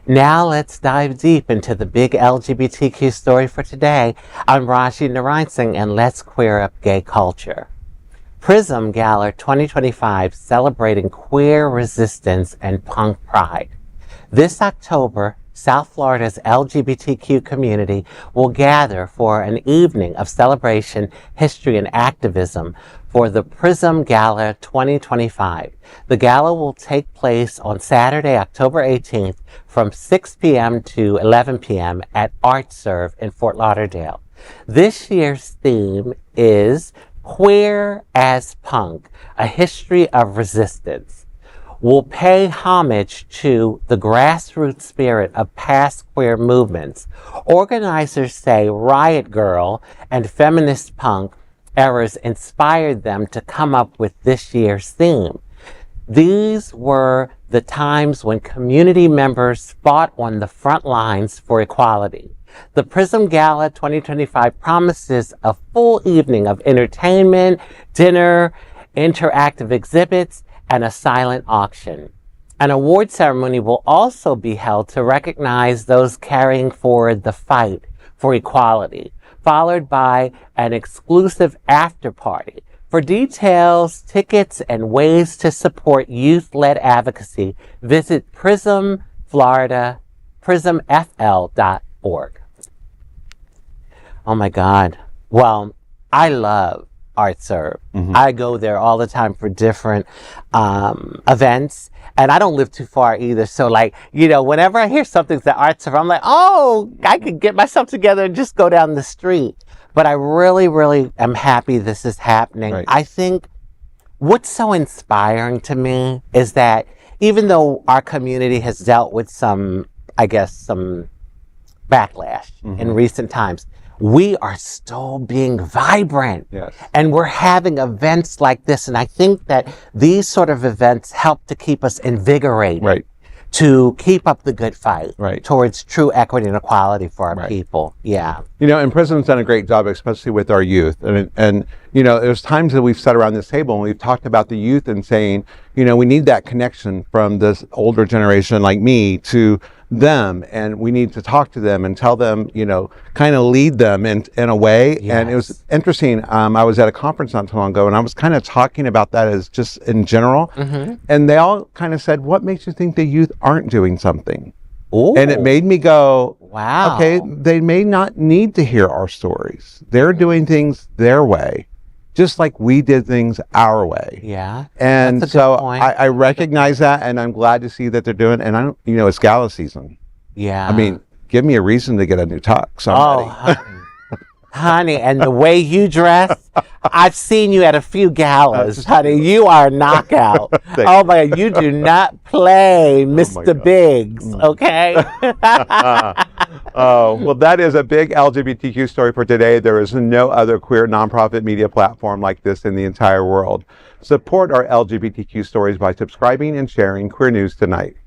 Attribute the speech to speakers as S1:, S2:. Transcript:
S1: Now let's dive deep into the big LGBTQ story for today. I'm Raji Narayan Singh, and let's queer up gay culture. PRISM Gala 2025, celebrating queer resistance and punk pride. This October, South Florida's LGBTQ community will gather for an evening of celebration, history, and activism for the PRISM Gala 2025. The gala will take place on Saturday, October 18th from 6 p.m. to 11 p.m. at ArtServe in Fort Lauderdale. This year's theme is Queer as Punk, a history of resistance. Will pay homage to the grassroots spirit of past queer movements. Organizers say Riot Grrrl and feminist punk eras inspired them to come up with this year's theme. These were the times when community members fought on the front lines for equality. The PRISM Gala 2025 promises a full evening of entertainment, dinner, interactive exhibits, and a silent auction. An award ceremony will also be held to recognize those carrying forward the fight for equality, followed by an exclusive after party. For details, tickets, and ways to support youth-led advocacy, visit prismfl.org. Oh my God. Well, I love ArtServe. I go there all the time for different events, and I don't live too far either. So, like, you know, whenever I hear something's at ArtServe, I'm like, oh, I could get myself together and just go down the street. But I really, really am happy this is happening. Right. I think what's so inspiring to me is that even though our community has dealt with some, I guess, some backlash in recent times, we are still being vibrant. Yes. And we're having events like this. And I think that these sort of events help to keep us invigorated. Right. To keep up the good fight towards true equity and equality for our people. Yeah.
S2: You know, and PRISM's done a great job, especially with our youth. And you know, there's times that we've sat around this table and we've talked about the youth and saying, you know, we need that connection from this older generation like me to them, and we need to talk to them and tell them, you know, kind of lead them in a way. Yes. And it was interesting. I was at a conference not too long ago, and I was kind of talking about that as just in general. And they all kind of said, what makes you think the youth aren't doing something? Ooh. And it made me go, wow, okay, they may not need to hear our stories. They're doing things their way, just like we did things our way. Yeah. And so I recognize that, and I'm glad to see that they're doing it. And I don't, you know, it's gala season. Yeah. I mean, give me a reason to get a new tux.
S1: Oh, honey, and the way you dress, I've seen you at a few galas, honey. You are a knockout. Oh my God, you do not play Mr. Biggs, okay?
S2: Oh, well, that is a big LGBTQ story for today. There is no other queer nonprofit media platform like this in the entire world. Support our LGBTQ stories by subscribing and sharing Queer News Tonight.